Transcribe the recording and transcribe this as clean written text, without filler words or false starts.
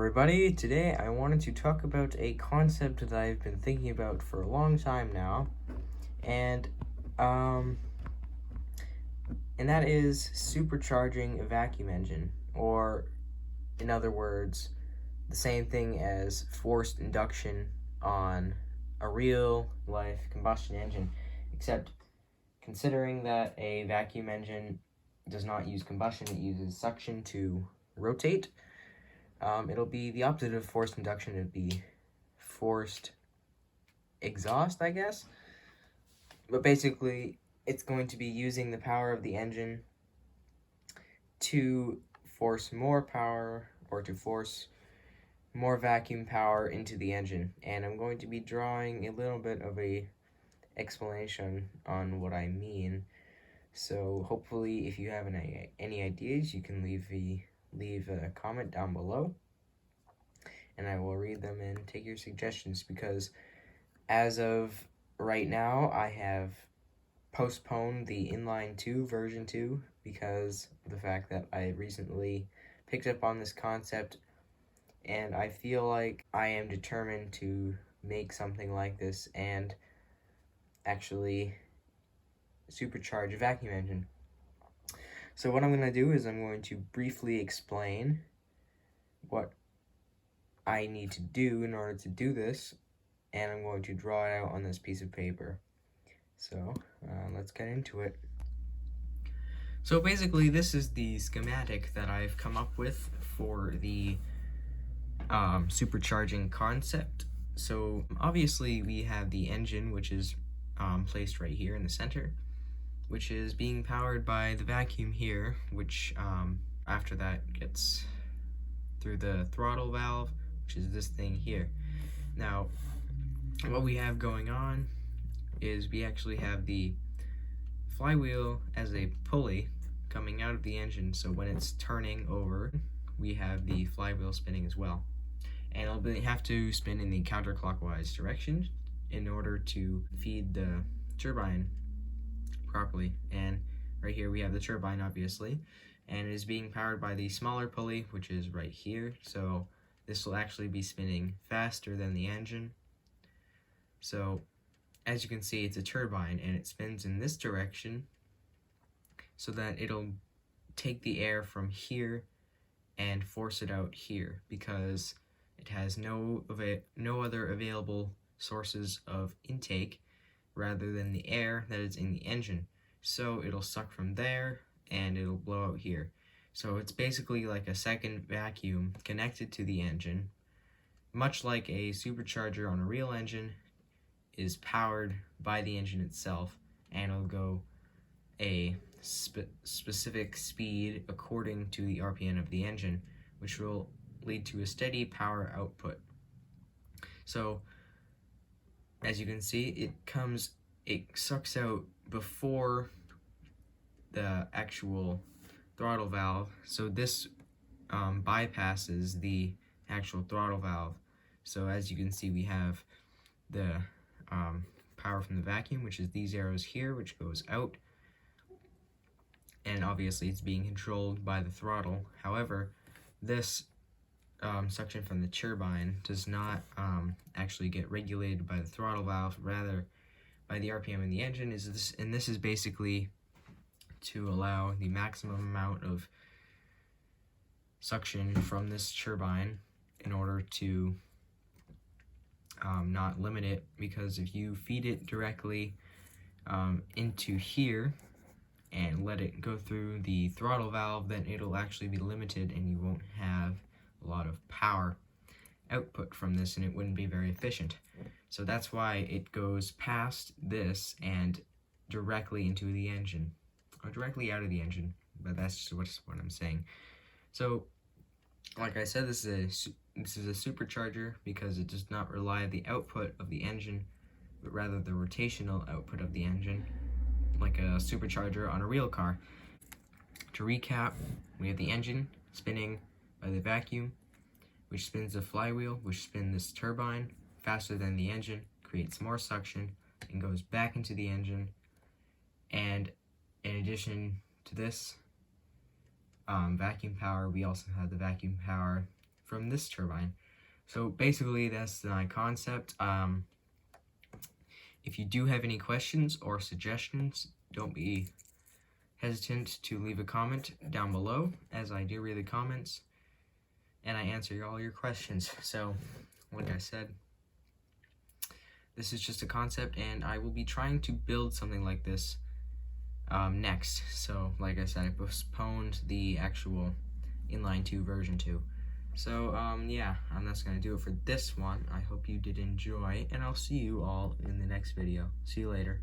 everybody. Today I wanted to talk about a concept that I've been thinking about for a long time now, and um, and that is supercharging a vacuum engine, or in other words, the same thing as forced induction on a real life combustion engine, except considering that a vacuum engine does not use combustion, it uses suction to rotate. It'll be the opposite of forced induction. It'd be forced exhaust, I guess. But basically, it's going to be using the power of the engine to force more power, or to force more vacuum power into the engine. And I'm going to be drawing a little bit of a explanation on what I mean. So hopefully, if you have any ideas, you can leave a comment down below, and I will read them and take your suggestions, because as of right now, I have postponed the Inline 2 version 2 because of the fact that I recently picked up on this concept, and I feel like I am determined to make something like this and actually supercharge a vacuum engine. So what I'm going to do is I'm going to briefly explain what I need to do in order to do this, and I'm going to draw it out on this piece of paper. So let's get into it. So basically, this is the schematic that I've come up with for the supercharging concept. So obviously we have the engine, which is placed right here in the center, which is being powered by the vacuum here, which after that gets through the throttle valve, which is this thing here. Now, what we have going on is we actually have the flywheel as a pulley coming out of the engine, so when it's turning over, we have the flywheel spinning as well. And it'll have to spin in the counterclockwise direction in order to feed the turbine properly. And right here we have the turbine, obviously, and it is being powered by the smaller pulley, which is right here. So this will actually be spinning faster than the engine. So as you can see, it's a turbine, and it spins in this direction so that it'll take the air from here and force it out here, because it has no other available sources of intake rather than the air that is in the engine. So it'll suck from there and it'll blow out here. So it's basically like a second vacuum connected to the engine, much like a supercharger on a real engine is powered by the engine itself, and it'll go a specific speed according to the RPM of the engine, which will lead to a steady power output. So as you can see, it sucks out before the actual throttle valve, so this bypasses the actual throttle valve. So as you can see, we have the power from the vacuum, which is these arrows here, which goes out, and obviously it's being controlled by the throttle. However, this suction from the turbine does not actually get regulated by the throttle valve, rather by the RPM in the engine. This is basically to allow the maximum amount of suction from this turbine in order to not limit it, because if you feed it directly into here and let it go through the throttle valve, then it'll actually be limited and you won't have a lot of power output from this, and it wouldn't be very efficient. So that's why it goes past this and directly into the engine, or directly out of the engine, but that's just what I'm saying. So like I said, this is a supercharger because it does not rely on the output of the engine, but rather the rotational output of the engine, like a supercharger on a real car. To recap, we have the engine spinning by the vacuum, which spins the flywheel, which spins this turbine faster than the engine, creates more suction, and goes back into the engine. And in addition to this vacuum power, we also have the vacuum power from this turbine. So basically that's my concept. If you do have any questions or suggestions, don't be hesitant to leave a comment down below, as I do read the comments and I answer all your questions. So like I said, this is just a concept, and I will be trying to build something like this next. So like I said, I postponed the actual inline 2 version 2. So yeah, that's gonna do it for this one. I hope you did enjoy, and I'll see you all in the next video. See you later.